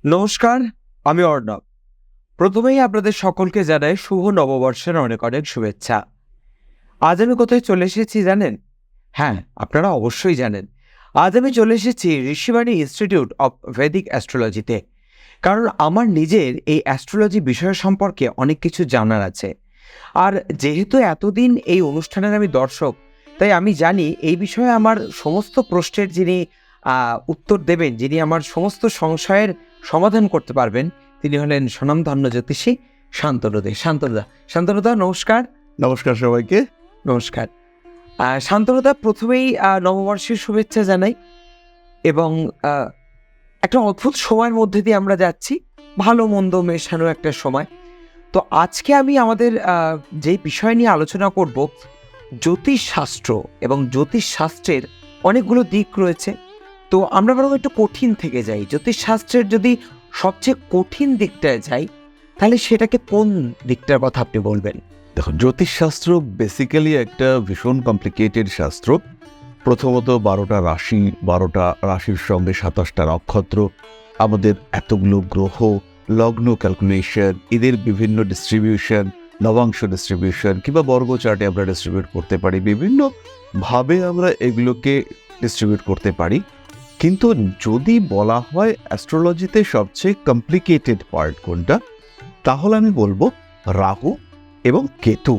নমস্কার, আমি অর্ণব। প্রথমেই আপনাদের সকলকে জানাই শুভ নববর্ষের অনেক অনেক শুভেচ্ছা। আজ আমি কোথায় চলে এসেছি জানেন? হ্যাঁ, আপনারা অবশ্যই জানেন। আজ আমি চলে এসেছি ঋষিবাণী ইনস্টিটিউট অব ভেদিক অ্যাস্ট্রোলজিতে। কারণ আমার নিজের এই অ্যাস্ট্রোলজি বিষয় সম্পর্কে অনেক কিছু জানার আছে। আর যেহেতু এতদিন এই অনুষ্ঠানের আমি দর্শক, তাই আমি জানি এই বিষয়ে আমার সমস্ত প্রশ্নের যিনি উত্তর দেবেন, যিনি আমার সমস্ত সংশয়ের সমাধান করতে পারবেন, তিনি হলেন স্বনামধন্য জ্যোতিষী শান্তনু দে। শান্তনুদা নমস্কার। নমস্কার সবাইকে। নমস্কার। শান্তনুদা, প্রথমেই নববর্ষের শুভেচ্ছা জানাই এবং আ একটা অদ্ভুত সময়ের মধ্যে দিয়ে আমরা যাচ্ছি। ভালো মন্দ মেশানো একটা সময়। তো আজকে আমি আমাদের যেই বিষয় নিয়ে আলোচনা করব, জ্যোতিষশাস্ত্র এবং জ্যোতিষশাস্ত্রের অনেকগুলো দিক রয়েছে। তো আমরা বরং একটু কঠিন থেকে যাই। জ্যোতিষশাস্ত্রের যদি সবচেয়ে কঠিন দিকটায় যাই, তাহলে সেটাকে কোন দিকটার কথা আপনি বলবেন? দেখুন, জ্যোতিষশাস্ত্র বেসিক্যালি একটা ভীষণ কমপ্লিকেটেড শাস্ত্র। প্রথমত 12টা রাশি, 12টা রাশির সঙ্গে 27টা নক্ষত্র, আমাদের এতগুলো গ্রহ, লগ্ন ক্যালকুলেশন, এদের বিভিন্ন ডিস্ট্রিবিউশন, নবাংশ ডিস্ট্রিবিউশন কিংবা বর্গ চার্টে আমরা ডিস্ট্রিবিউট করতে পারি, বিভিন্নভাবে আমরা এগুলোকে ডিস্ট্রিবিউট করতে পারি। কিন্তু যদি বলা হয় অ্যাস্ট্রোলজিতে সবচেয়ে কমপ্লিকেটেড পার্ট কোনটা, তাহলে আমি বলবো রাহু এবং কেতু।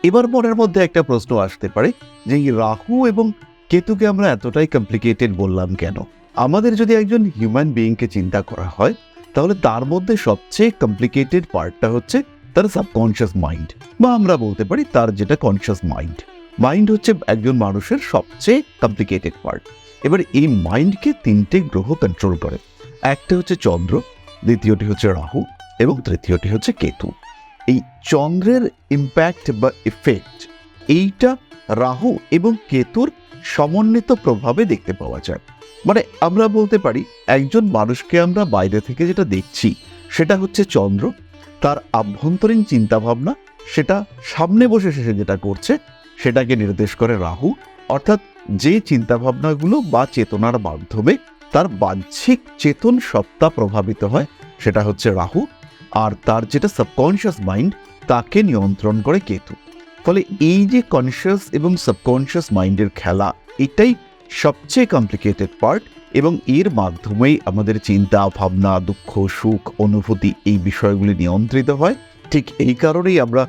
এবার মনের মধ্যে একটা প্রশ্ন আসতে পারে যে এই রাহু এবং কেতুকে আমরা এতটাই কমপ্লিকেটেড বললাম কেন? আমাদের যদি একজন হিউম্যান বিইংকে চিন্তা করা হয়, তাহলে তার মধ্যে সবচেয়ে কমপ্লিকেটেড পার্টটা হচ্ছে তার সাবকনশিয়াস মাইন্ড, বা আমরা বলতে পারি তার যেটা কনশিয়াস মাইন্ড। মাইন্ড হচ্ছে একজন মানুষের সবচেয়ে কমপ্লিকেটেড পার্ট। এবার এই মাইন্ডকে 3টে গ্রহ কন্ট্রোল করে। একটা হচ্ছে চন্দ্র, দ্বিতীয়টি হচ্ছে রাহু এবং তৃতীয়টি হচ্ছে কেতু। এই চন্দ্রের ইম্প্যাক্ট বা এফেক্ট, এইটা রাহু এবং কেতুর সমন্বিত প্রভাবে দেখতে পাওয়া যায়। মানে আমরা বলতে পারি একজন মানুষকে আমরা বাইরে থেকে যেটা দেখছি সেটা হচ্ছে চন্দ্র, তার আভ্যন্তরীণ চিন্তাভাবনা, সেটা সামনে বসে সে যেটা করছে সেটাকে নির্দেশ করে রাহু। অর্থাৎ যে চিন্তাভাবনাগুলো বা চেতনার মাধ্যমে তার বাহ্যিক চেতন সত্তা প্রভাবিত হয় সেটা হচ্ছে রাহু, আর তার যেটা সাবকনশিয়াস মাইন্ড তাকে নিয়ন্ত্রণ করে কেতু। ফলে এই যে কনশিয়াস এবং সাবকনশিয়াস মাইন্ডের খেলা, এটাই সবচেয়ে কমপ্লিকেটেড পার্ট, এবং এর মাধ্যমেই আমাদের চিন্তা ভাবনা, দুঃখ সুখ অনুভূতি এই বিষয়গুলি নিয়ন্ত্রিত হয়। ঠিক এই কারণেই আমরা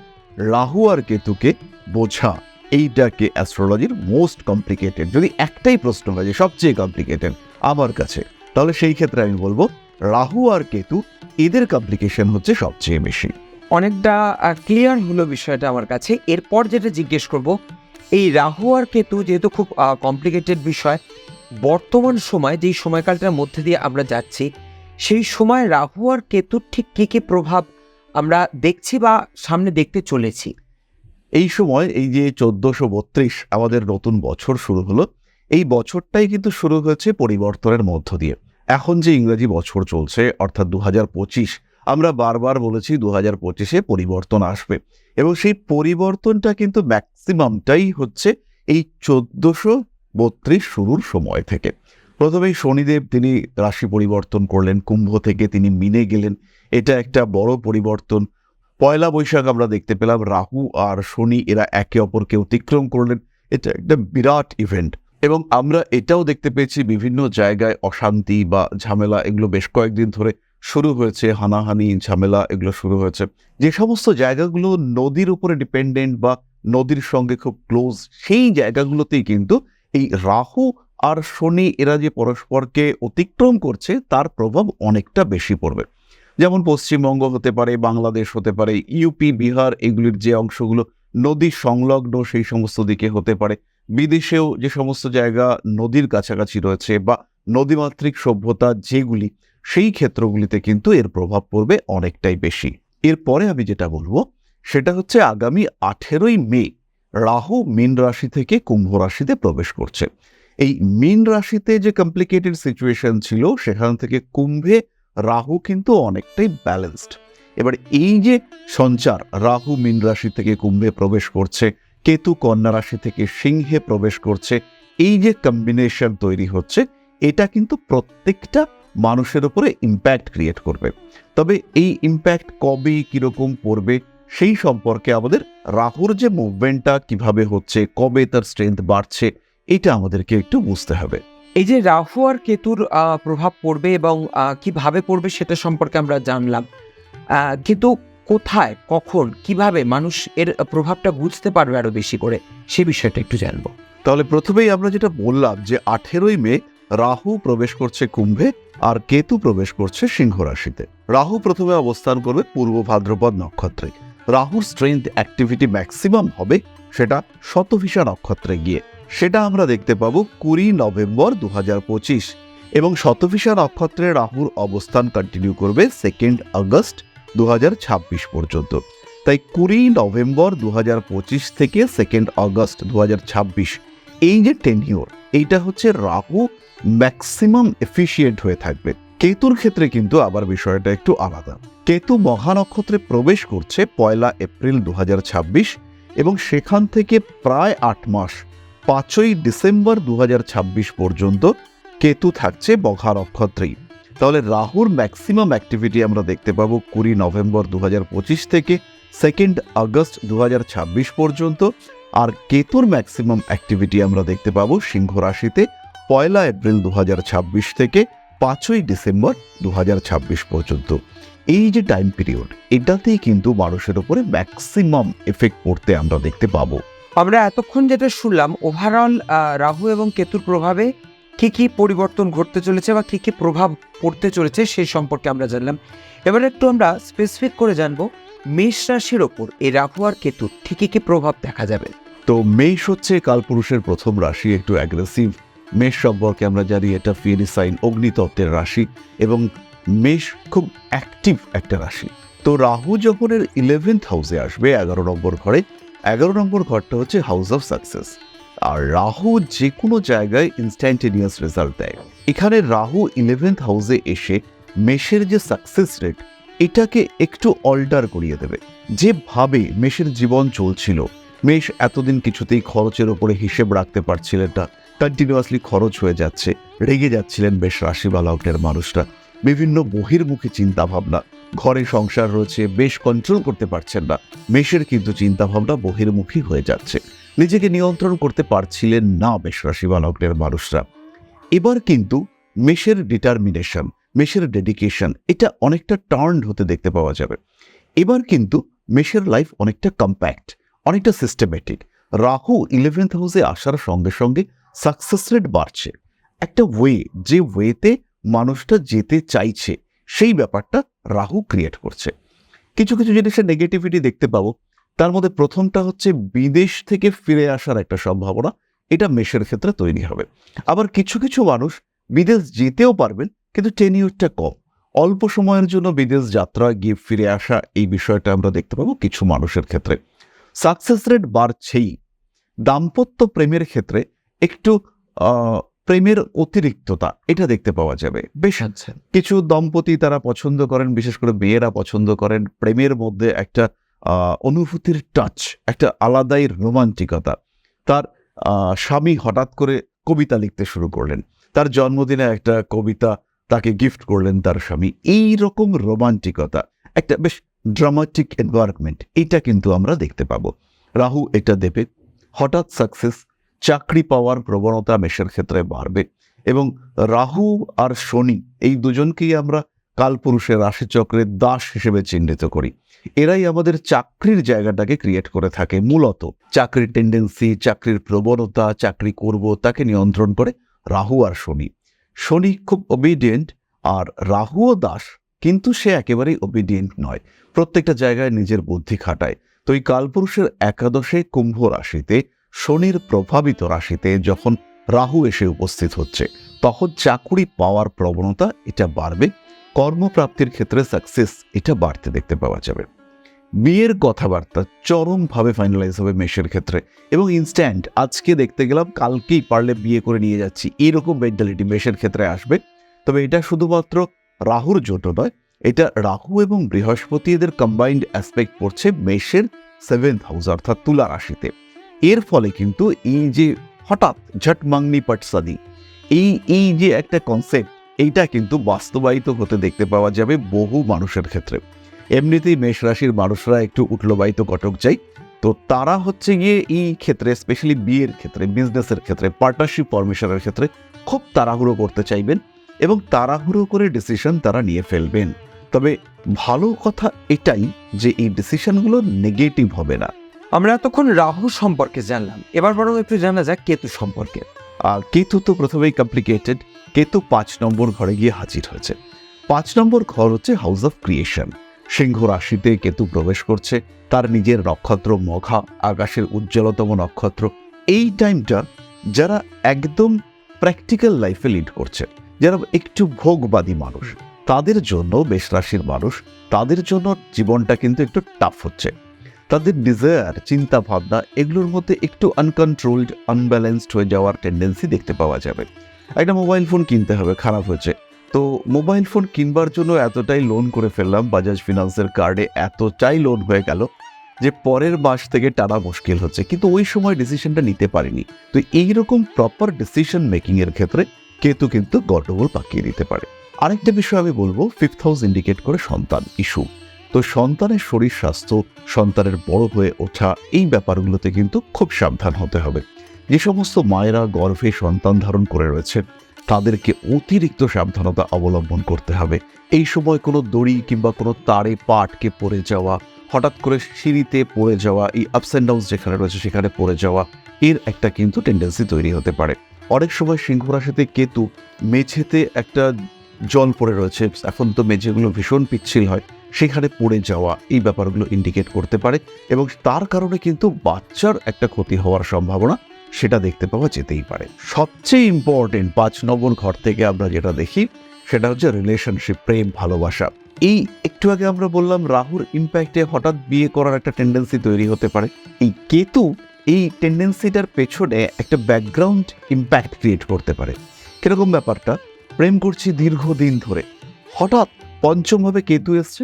রাহু আর কেতুকে বোঝা, এইটাকে অ্যাস্ট্রোলজির মোস্ট কমপ্লিকেটেড যদি একটাই প্রশ্ন হয় যে সবচেয়ে কমপ্লিকেটেড আমার কাছে, তাহলে সেই ক্ষেত্রে আমি বলবো রাহু আর কেতু, এদের কমপ্লিকেশন হচ্ছে সবচেয়ে বেশি। অনেকটা ক্লিয়ার হলো বিষয়টা আমার কাছে। এরপর যেটা জিজ্ঞেস করব, এই রাহু আর কেতু যেহেতু খুব কমপ্লিকেটেড বিষয়, বর্তমান সময় যেই সময়কালটার মধ্যে দিয়ে আমরা যাচ্ছি, সেই সময় রাহু আর কেতুর ঠিক কী কী প্রভাব আমরা দেখছি বা সামনে দেখতে চলেছি? এই সময় এই যে 1432 আমাদের নতুন বছর শুরু হলো, এই বছরটাই কিন্তু শুরু হয়েছে পরিবর্তনের মধ্য দিয়ে। এখন যে ইংরেজি বছর চলছে অর্থাৎ 2025, আমরা বারবার বলেছি 2025-এ পরিবর্তন আসবে, এবং সেই পরিবর্তনটা কিন্তু ম্যাক্সিমামটাই হচ্ছে এই 1432 শুরুর সময় থেকে। প্রথমেই শনিদেব তিনি রাশি পরিবর্তন করলেন, কুম্ভ থেকে তিনি মিনে গেলেন, এটা একটা বড় পরিবর্তন। পয়লা বৈশাখ আমরা দেখতে পেলাম রাহু আর শনি এরা একে অপরকে অতিক্রম করলেন, এটা একটা বিরাট ইভেন্ট। এবং আমরা এটাও দেখতে পেয়েছি বিভিন্ন জায়গায় অশান্তি বা ঝামেলা এগুলো বেশ কয়েকদিন ধরে শুরু হয়েছে, হানাহানি ঝামেলা এগুলো শুরু হয়েছে। যে সমস্ত জায়গাগুলো নদীর উপরে ডিপেন্ডেন্ট বা নদীর সঙ্গে খুব ক্লোজ, সেই জায়গাগুলোতেই কিন্তু এই রাহু আর শনি এরা যে পরস্পরকে অতিক্রম করছে তার প্রভাব অনেকটা বেশি পড়বে। যেমন পশ্চিমবঙ্গ হতে পারে, বাংলাদেশ হতে পারে, ইউপি বিহার এগুলির যে অংশগুলো নদী সংলগ্ন সেই সমস্ত দিকে হতে পারে, বিদেশেও যে সমস্ত জায়গা নদীর কাছাকাছি রয়েছে বা নদীমাতৃক সভ্যতা যেগুলি, সেই ক্ষেত্রগুলিতে কিন্তু এর প্রভাব পড়বে অনেকটাই বেশি। এরপরে আমি যেটা বলবো সেটা হচ্ছে আগামী 18ই মে রাহু মীন রাশি থেকে কুম্ভ রাশিতে প্রবেশ করছে। এই মীন রাশিতে যে কমপ্লিকেটেড সিচুয়েশন ছিল সেখান থেকে কুম্ভে রাহু কিন্তু অনেকটাই ব্যালেন্সড। এবার এই যে সঞ্চার, রাহু মীন রাশি থেকে কুম্ভে প্রবেশ করছে, কেতু কন্যা রাশি থেকে সিংহে প্রবেশ করছে, এই যে কম্বিনেশন তৈরি হচ্ছে, এটা কিন্তু প্রত্যেকটা মানুষের উপরে ইম্প্যাক্ট ক্রিয়েট করবে। তবে এই ইম্প্যাক্ট কবে কীরকম পড়বে সেই সম্পর্কে আমাদের রাহুর যে মুভমেন্টটা কিভাবে হচ্ছে, কবে তার স্ট্রেংথ বাড়ছে, এটা আমাদেরকে একটু বুঝতে হবে। এই যে রাহু আর কেতুর প্রভাব পড়বে এবং কিভাবে পড়বে সেটা সম্পর্কে আমরা জানলাম, কিন্তু কোথায়, কখন, কিভাবে মানুষ এর প্রভাবটা বুঝতে পারবে আরো বেশি করে, সে বিষয়টা একটু জানবো। তাহলে প্রথমেই আমরা যেটা বললাম যে 18ই মে রাহু প্রবেশ করছে কুম্ভে আর কেতু প্রবেশ করছে সিংহ রাশিতে। রাহু প্রথমে অবস্থান করবে পূর্ব ভাদ্রপদ নক্ষত্রে। রাহুর স্ট্রেংথ অ্যাক্টিভিটি ম্যাক্সিমাম হবে সেটা শতভিষা নক্ষত্রে গিয়ে। সেটা আমরা দেখতে পাবো 20 নভেম্বর 2025 এবং শতভিষা নক্ষত্রে রাহুর অবস্থান কন্টিনিউ করবে 2 আগস্ট 2026 পর্যন্ত। তাই 20 নভেম্বর 2025 থেকে 2 আগস্ট 2026 এই যে টেনিওর, এইটা হচ্ছে রাহু ম্যাক্সিমাম এফিশিয়েন্ট হয়ে থাকবে। কেতুর ক্ষেত্রে কিন্তু আবার বিষয়টা একটু আলাদা। কেতু মহানক্ষত্রে প্রবেশ করছে 1 এপ্রিল 2026 এবং সেখান থেকে প্রায় 8 মাস 5ই ডিসেম্বর 2026 পর্যন্ত কেতু থাকছে মঘা নক্ষত্রেই। তাহলে রাহুর ম্যাক্সিমাম অ্যাক্টিভিটি আমরা দেখতে পাবো 20 নভেম্বর 2025 থেকে 2 আগস্ট 2026 পর্যন্ত, আর কেতুর ম্যাক্সিমাম অ্যাক্টিভিটি আমরা দেখতে পাবো সিংহ রাশিতে 1 এপ্রিল 2026 থেকে 5ই ডিসেম্বর 2026 পর্যন্ত। এই যে টাইম পিরিয়ড, এটাতেই কিন্তু মানুষের উপরে ম্যাক্সিমাম এফেক্ট পড়তে আমরা দেখতে পাবো। আমরা এতক্ষণ যেটা শুনলাম, ওভারঅল রাহু এবং কেতুর প্রভাবে কি কি পরিবর্তন ঘটতে চলেছে বা কি কি প্রভাব পড়তে চলেছে সেই সম্পর্কে আমরা জানলাম। এবার একটু আমরা স্পেসিফিক করে জানবো মেষ রাশির ওপর এই রাহু আর কেতুর ঠিকই কি প্রভাব দেখা যাবে। তো মেষ হচ্ছে কালপুরুষের প্রথম রাশি, একটু অ্যাগ্রেসিভ। মেষ সম্পর্কে আমরা জানি এটা ফিয়ারি সাইন, অগ্নিতত্ত্বের রাশি, এবং মেষ খুব অ্যাক্টিভ একটা রাশি। তো রাহু যখন এর 11th হাউসে আসবে, 11 নম্বর ঘরে, 11 নম্বর ঘরটা হচ্ছে হাউস অফ সাকসেস। আর রাহু যে কোনো জায়গায় ইনস্ট্যান্টেনিয়াস রেজাল্ট দেয়। এখানে রাহু 11th হাউসে এসে মেষের যে সাকসেস রেট, এটাকে একটু অল্টার করিয়ে দেবে। যেভাবে মেষের জীবন চলছিল, মেষ এতদিন কিছুতেই খরচের ওপরে হিসেব রাখতে পারছিলেন না, কন্টিনিউয়াসলি খরচ হয়ে যাচ্ছে, রেগে যাচ্ছিলেন বেশ রাশি বা লগ্নের মানুষরা, বিভিন্ন বহির্মুখী চিন্তাভাবনা, ঘরে সংসার রয়েছে, বেশ কন্ট্রোল করতে পারছেন না। মেষের কিন্তু চিন্তাভাবনা বহির্মুখী হয়ে যাচ্ছে, নিজেকে নিয়ন্ত্রণ করতে পারছিলেন না মেষ রাশি বা লগ্নের মানুষরা। এবার কিন্তু মেষের ডিটারমিনেশন, মেষের ডেডিকেশন, এটা অনেকটা টার্ন হতে দেখতে পাওয়া যাবে। এবার কিন্তু মেষের লাইফ অনেকটা কম্প্যাক্ট, অনেকটা সিস্টেমেটিক। রাহু 11th হাউসে আসার সঙ্গে সঙ্গে সাকসেস রেট বাড়ছে। একটা ওয়ে, যে ওয়েতে মানুষটা যেতে চাইছে, সেই ব্যাপারটা রাহু ক্রিয়েট করছে। কিছু কিছু জিনিসের নেগেটিভিটি দেখতে পাবো। তার মধ্যে প্রথমটা হচ্ছে বিদেশ থেকে ফিরে আসার একটা সম্ভাবনা, এটা মেষের ক্ষেত্রে তৈরি হবে। আবার কিছু কিছু মানুষ বিদেশ যেতেও পারবেন, কিন্তু টেনিউরটা কম, অল্প সময়ের জন্য বিদেশ যাত্রা গিয়ে ফিরে আসা, এই বিষয়টা আমরা দেখতে পাবো কিছু মানুষের ক্ষেত্রে। সাকসেস রেট বাড়ছেই। দাম্পত্য প্রেমের ক্ষেত্রে একটু প্রেমের অতিরিক্ততা, এটা দেখতে পাওয়া যাবে। বেশ আচ্ছা, কিছু দম্পতি তারা পছন্দ করেন, বিশেষ করে মেয়েরা পছন্দ করেন প্রেমের মধ্যে একটা অনুভূতির টাচ, একটা আলাদাই রোমান্টিকতা। তার স্বামী হঠাৎ করে কবিতা লিখতে শুরু করলেন, তার জন্মদিনে একটা কবিতা তাকে গিফট করলেন তার স্বামী, এই রকম রোমান্টিকতা, একটা বেশ ড্রামাটিক এনভায়রনমেন্ট, এটা কিন্তু আমরা দেখতে পাবো। রাহু এটা দেবে। হঠাৎ সাকসেস, চাকরি পাওয়ার প্রবণতা মেষের ক্ষেত্রে বাড়বে। এবং রাহু আর শনি, এই দুজনকেই আমরা কালপুরুষের রাশিচক্রের দাস হিসেবে চিহ্নিত করি। এরাই আমাদের চাকরির জায়গাটাকে ক্রিয়েট করে থাকে। মূলত চাকরির টেন্ডেন্সি, চাকরির প্রবণতা, চাকরি করব, তাকে নিয়ন্ত্রণ করে রাহু আর শনি। শনি খুব ওবিডিয়েন্ট, আর রাহুও দাস, কিন্তু সে একেবারেই ওবিডিয়েন্ট নয়, প্রত্যেকটা জায়গায় নিজের বুদ্ধি খাটায়। তো এই কালপুরুষের একাদশে কুম্ভ রাশিতে, শনির প্রভাবিত রাশিতে যখন রাহু এসে উপস্থিত হচ্ছে, তখন চাকুরি পাওয়ার প্রবণতা এটা বাড়বে। কর্মপ্রাপ্তির ক্ষেত্রে সাকসেস এটা বাড়তে দেখতে পাওয়া যাবে। বিয়ের কথাবার্তা চরমভাবে ফাইনালাইজ হবে মেষের ক্ষেত্রে, এবং ইনস্ট্যান্ট, আজকে দেখতে গেলাম কালকেই পারলে বিয়ে করে নিয়ে যাচ্ছি, এরকম মেন্টালিটি মেষের ক্ষেত্রে আসবে। তবে এটা শুধুমাত্র রাহুর জন্য নয়, এটা রাহু এবং বৃহস্পতি এদের কম্বাইন্ড অ্যাসপেক্ট পড়ছে মেষের 7th হাউস অর্থাৎ তুলা রাশিতে। এর ফলে কিন্তু এই যে হঠাৎ ঝট মাংনি পটসাদি, এই যে একটা কনসেপ্ট, এইটা কিন্তু বাস্তবায়িত হতে দেখতে পাওয়া যাবে বহু মানুষের ক্ষেত্রে। এমনিতেই মেষ রাশির মানুষরা একটু উঠলোবাহিত কটক চাই, তো তারা হচ্ছে গিয়ে এই ক্ষেত্রে, স্পেশালি বিয়ের ক্ষেত্রে, বিজনেসের ক্ষেত্রে, পার্টনারশিপ ফরমেশনের ক্ষেত্রে খুব তাড়াহুড়ো করতে চাইবেন এবং তাড়াহুড়ো করে ডিসিশন তারা নিয়ে ফেলবেন। তবে ভালো কথা এটাই যে এই ডিসিশনগুলো নেগেটিভ হবে না। আমরা এতক্ষণ রাহু সম্পর্কে জানলাম, এবার বরং একটু জানা যাক কেতু সম্পর্কে। আর কেতু তো প্রথমেই কমপ্লিকেটেড। কেতু 5 নম্বর ঘরে গিয়ে হাজির হয়েছে। 5 নম্বর ঘর হচ্ছে হাউস অফ ক্রিয়েশন। সিংহ রাশিতে কেতু প্রবেশ করছে, তার নিজের নক্ষত্র মঘা, আকাশের উজ্জ্বলতম নক্ষত্র। এই টাইমটা যারা একদম প্র্যাকটিক্যাল লাইফে লিড করছে, যারা একটু ভোগবাদী মানুষ, তাদের জন্য, মেষ রাশির মানুষ, তাদের জন্য জীবনটা কিন্তু একটু টাফ হচ্ছে। তাদের ডিজায়ার, চিন্তা ভাবনা, এগুলোর মধ্যে একটু আনকন্ট্রোলড, আনব্যালেন্সড হয়ে যাওয়ার টেন্ডেন্সি দেখতে পাওয়া যাবে। একটা মোবাইল ফোন কিনতে হবে, খারাপ হয়েছে, তো মোবাইল ফোন কিনবার জন্য এতটাই লোন করে ফেললাম, বাজাজ ফিনান্সের কার্ডে এতটাই লোন হয়ে গেল যে পরের মাস থেকে টানা মুশকিল হচ্ছে, কিন্তু ওই সময় ডিসিশনটা নিতে পারিনি। তো এইরকম প্রপার ডিসিশন মেকিং এর ক্ষেত্রে কেতু কিন্তু গন্ডগোল পাকিয়ে দিতে পারে। আরেকটা বিষয় আমি বলবো, 5th হাউস ইন্ডিকেট করে সন্তান ইস্যু। তো সন্তানের শরীর স্বাস্থ্য, সন্তানের বড় হয়ে ওঠা, এই ব্যাপারগুলোতে কিন্তু খুব সাবধান হতে হবে। যে সমস্ত মায়েরা গর্ভে সন্তান ধারণ করে রয়েছে, তাদেরকে অতিরিক্ত সাবধানতা অবলম্বন করতে হবে। এই সময় কোনো দড়ি কিংবা কোনো তারে পা আটকে পড়ে যাওয়া, হঠাৎ করে সিঁড়িতে পড়ে যাওয়া, এই আপস অ্যান্ড ডাউনস যেখানে রয়েছে সেখানে পড়ে যাওয়া, এর একটা কিন্তু টেন্ডেন্সি তৈরি হতে পারে। অনেক সময় সিংহ রাশিতে কেতু মেঝেতে একটা জল পড়ে রয়েছে, এখন তো মেঝেগুলো ভীষণ পিচ্ছিল হয়, সেখানে পড়ে যাওয়া, এই ব্যাপারগুলো ইন্ডিকেট করতে পারে এবং তার কারণে কিন্তু বাচ্চার একটা ক্ষতি হওয়ার সম্ভাবনা সেটা দেখতে পাওয়া যেতেই পারে। সবচেয়ে ইম্পর্টেন্ট 5 নম্বর ঘর থেকে আমরা যেটা দেখি সেটা হচ্ছে রিলেশনশিপ, প্রেম, ভালোবাসা। এই একটু আগে আমরা বললাম রাহুর ইম্প্যাক্টে হঠাৎ বিয়ে করার একটা টেন্ডেন্সি তৈরি হতে পারে। এই কেতু এই টেন্ডেন্সিটার পেছনে একটা ব্যাকগ্রাউন্ড ইম্প্যাক্ট ক্রিয়েট করতে পারে। কিরকম ব্যাপারটা, প্রেম করছি দীর্ঘদিন ধরে, হঠাৎ পঞ্চমভাবে কেতু এসছে,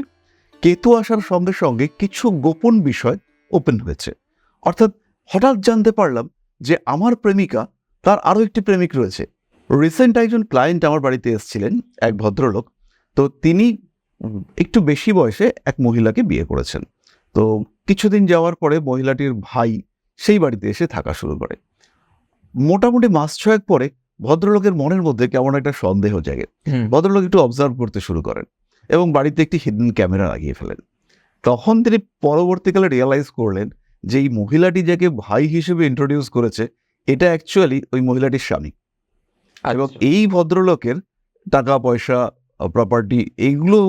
কেতু আসার সঙ্গে সঙ্গে কিছু গোপন বিষয় ওপেন হয়েছে। অর্থাৎ হঠাৎ জানতে পারলাম যে আমার প্রেমিকা, তার আরও একটি প্রেমিক রয়েছে। রিসেন্ট একজন ক্লায়েন্ট আমার বাড়িতে এসেছিলেন, এক ভদ্রলোক। তো তিনি একটু বেশি বয়সে এক মহিলাকে বিয়ে করেছেন। তো কিছুদিন যাওয়ার পরে মহিলাটির ভাই সেই বাড়িতে এসে থাকা শুরু করে। মোটামুটি মাস ছয়েক পরে ভদ্রলোকের মনের মধ্যে কেমন একটা সন্দেহ জাগে। ভদ্রলোক একটু অবজার্ভ করতে শুরু করেন এবং বাড়িতে একটি হিডেন ক্যামেরা লাগিয়ে ফেলেন। তখন তিনি পরবর্তীকালে রিয়েলাইজ করলেন যে এই মহিলাটি যাকে ভাই হিসেবে ইন্ট্রোডিউস করেছে, এটা অ্যাকচুয়ালি ওই মহিলাটির স্বামী। এবং এই ভদ্রলোকের টাকা পয়সা, প্রপার্টি, এইগুলো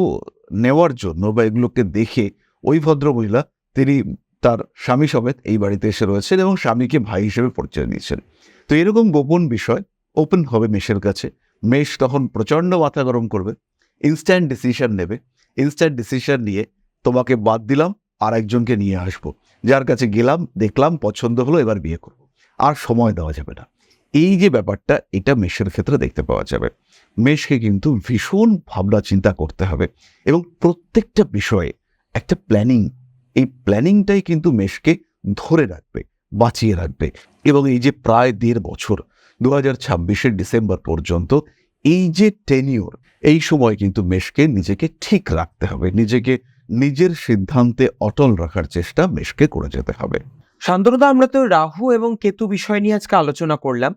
নেওয়ার জন্য বা এগুলোকে দেখে ওই ভদ্র মহিলা, তিনি তার স্বামী সমেত এই বাড়িতে এসে রয়েছেন এবং স্বামীকে ভাই হিসেবে পরিচয় দিয়েছেন। তো এরকম গোপন বিষয় ওপেন হবে মেষের কাছে। মেষ তখন প্রচণ্ড মাথা গরম করবে, ইনস্ট্যান্ট ডিসিশন নেবে। ইনস্ট্যান্ট ডিসিশন নিয়ে তোমাকে বাদ দিলাম, আর একজনকে নিয়ে আসবো, যার কাছে গেলাম, দেখলাম, পছন্দ হলো, এবার বিয়ে করবো, আর সময় দেওয়া যাবে না। এই যে ব্যাপারটা, এটা মেষের ক্ষেত্রে দেখতে পাওয়া যাবে। মেষকে কিন্তু ভীষণ ভাবনা চিন্তা করতে হবে এবং প্রত্যেকটা বিষয়ে একটা প্ল্যানিং, এই প্ল্যানিংটাই কিন্তু মেষকে ধরে রাখবে, বাঁচিয়ে রাখবে। এবং এই যে প্রায় 1.5 বছর, 2026 ডিসেম্বর পর্যন্ত এই যে টেনিওর, এই সময় কিন্তু মেষকে নিজেকে ঠিক রাখতে হবে, নিজেকে নিজের সিদ্ধান্তে অটল রাখার চেষ্টা মেষকে করে যেতে হবে। শান্তনুদা, আমরা তো রাহু এবং কেতু বিষয় নিয়ে আজকে আলোচনা করলাম,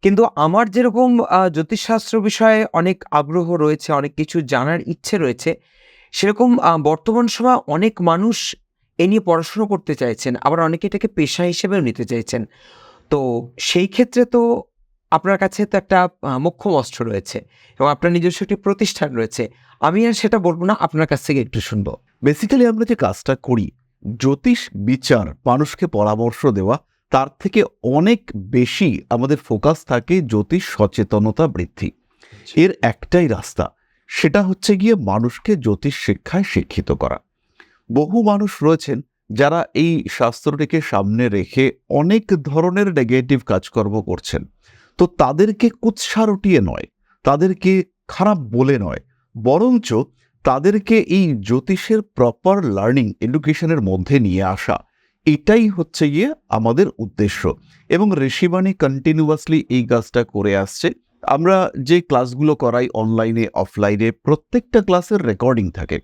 কিন্তু আমার যেরকম জ্যোতিষশাস্ত্র বিষয়ে অনেক আগ্রহ রয়েছে, অনেক কিছু জানার ইচ্ছে রয়েছে, সেরকম বর্তমান সময় অনেক মানুষ এ নিয়ে পড়াশুনো করতে চাইছেন, আবার অনেকে এটাকে পেশা হিসেবেও নিতে চাইছেন। তো সেই ক্ষেত্রে তো আপনার কাছে তো একটা মোক্ষম অস্ত্র রয়েছে এবং আপনার নিজস্ব একটি প্রতিষ্ঠান রয়েছে। আমি আর সেটা বলবো না, আপনার কাছ থেকে একটু শুনবো। বেসিক্যালি আমরা যে কাজটা করি, জ্যোতিষ বিচার, মানুষকে পরামর্শ দেওয়া, তার থেকে অনেক বেশি আমাদের ফোকাস থাকে জ্যোতিষ সচেতনতা বৃদ্ধি। এর একটাই রাস্তা, সেটা হচ্ছে গিয়ে মানুষকে জ্যোতিষ শিক্ষায় শিক্ষিত করা। বহু মানুষ রয়েছেন যারা এই শাস্ত্রটিকে সামনে রেখে অনেক ধরনের নেগেটিভ কাজকর্ম করছেন। তো তাদেরকে কুৎসা রটিয়ে নয়, তাদেরকে খারাপ বলে নয়, বরঞ্চ তাদেরকে এই জ্যোতিষের প্রপার লার্নিং, এডুকেশনের মধ্যে নিয়ে আসা, এটাই হচ্ছে গিয়ে আমাদের উদ্দেশ্য। এবং ঋষিবাণী কন্টিনিউয়াসলি এই কাজটা করে আসছে আমরা যে ক্লাসগুলো করাই অনলাইনে অফলাইনে প্রত্যেকটা ক্লাসের রেকর্ডিং থাকে,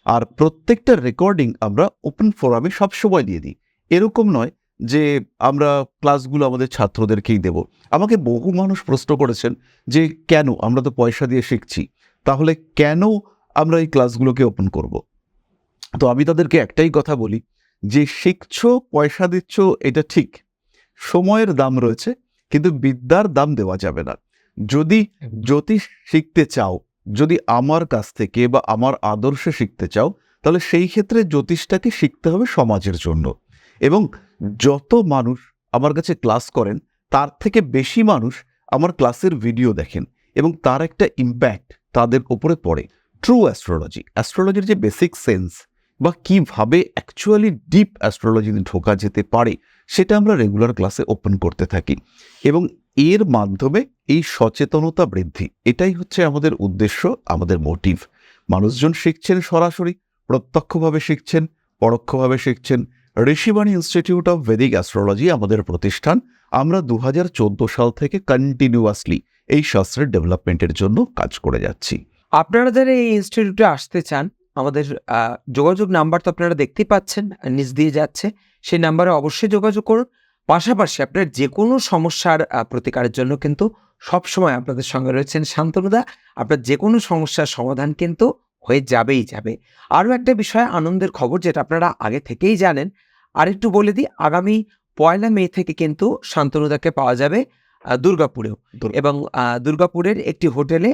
আর প্রত্যেকটা রেকর্ডিং আমরা ওপেন ফোরামে সবসময় দিয়ে দিই। এরকম নয় যে আমরা ক্লাসগুলো আমাদের ছাত্রদেরকেই দেব। আমাকে বহু মানুষ প্রশ্ন করেছেন যে কেন, আমরা তো পয়সা দিয়ে শিখছি, তাহলে কেন আমরা এই ক্লাসগুলোকে ওপেন করব? তো আমি তাদেরকে একটাই কথা বলি যে শিখছো, পয়সা দিচ্ছ, এটা ঠিক, সময়ের দাম রয়েছে, কিন্তু বিদ্যার দাম দেওয়া যাবে না। যদি জ্যোতিষ শিখতে চাও, যদি আমার কাছ থেকে বা আমার আদর্শে শিখতে চাও, তাহলে সেই ক্ষেত্রে জ্যোতিষটাকে শিখতে হবে সমাজের জন্য। এবং যত মানুষ আমার কাছে ক্লাস করেন তার থেকে বেশি মানুষ আমার ক্লাসের ভিডিও দেখেন এবং তার একটা ইম্প্যাক্ট তাদের ওপরে পড়ে। ট্রু অ্যাস্ট্রোলজির যে বেসিক সেন্স বা কিভাবে অ্যাকচুয়ালি ডিপ অ্যাস্ট্রোলজিতে ঢোকা যেতে পারে, সেটা আমরা রেগুলার ক্লাসে ওপেন করতে থাকি এবং এর মাধ্যমে এই সচেতনতা বৃদ্ধি, এটাই হচ্ছে আমাদের উদ্দেশ্য, আমাদের মোটিভ। মানুষজন শিখছেন সরাসরি, প্রত্যক্ষভাবে শিখছেন, পরোক্ষভাবে শিখছেন। Rishibani institute of Vedic astrology আমাদের প্রতিষ্ঠান। আমরা 2014 সাল থেকে কন্টিনিউয়াসলি এই শাস্ত্রের ডেভেলপমেন্টের জন্য কাজ করে যাচ্ছি। আপনারা যারা এই ইনস্টিটিউটে আসতে চান, আমাদের যোগাযোগ নাম্বার তো আপনারা দেখতেই পাচ্ছেন, নিচ দিয়ে যাচ্ছে। সেই নাম্বারে অবশ্যই যোগাযোগ করুন। পাশাপাশি আপনার যে কোনো সমস্যার প্রতিকারের জন্য কিন্তু সবসময় আপনাদের সঙ্গে রয়েছেন শান্তনুদা। আপনার যে কোনো সমস্যার সমাধান কিন্তু হয়ে যাবেই যাবে। আরও একটা বিষয়, আনন্দের খবর, যেটা আপনারা আগে থেকেই জানেন, আরেকটু বলে দিই, আগামী 1 মে থেকে কিন্তু শান্তনুদাকে পাওয়া যাবে দুর্গাপুরেও, এবং দুর্গাপুরের একটি হোটেলে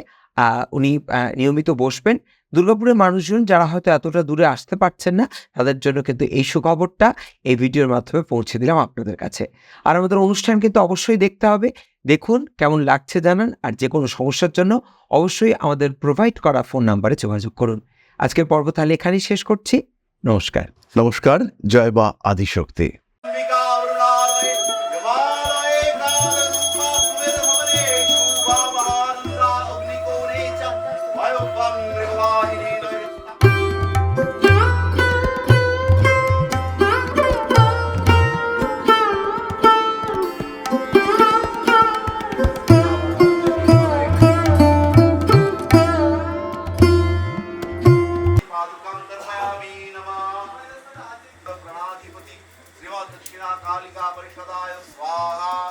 উনি নিয়মিত বসবেন। দুর্গাপুরের মানুষজন যারা হয়তো এতটা দূরে আসতে পারছেন না, তাদের জন্য কিন্তু এই সুখবরটা এই ভিডিওর মাধ্যমে পৌঁছে দিলাম আপনাদের কাছে। আর আমাদের অনুষ্ঠান কিন্তু অবশ্যই দেখতে হবে। দেখুন, কেমন লাগছে জানান, আর যে কোনো সমস্যার জন্য অবশ্যই আমাদের প্রোভাইড করা ফোন নাম্বারে যোগাযোগ করুন। আজকের পর্ব তাহলে এখানেই শেষ করছি। নমস্কার। নমস্কার, জয় মা আদিশক্তি। श्रीमद् दक्षिणा कालिका परिषदाय स्वाहा।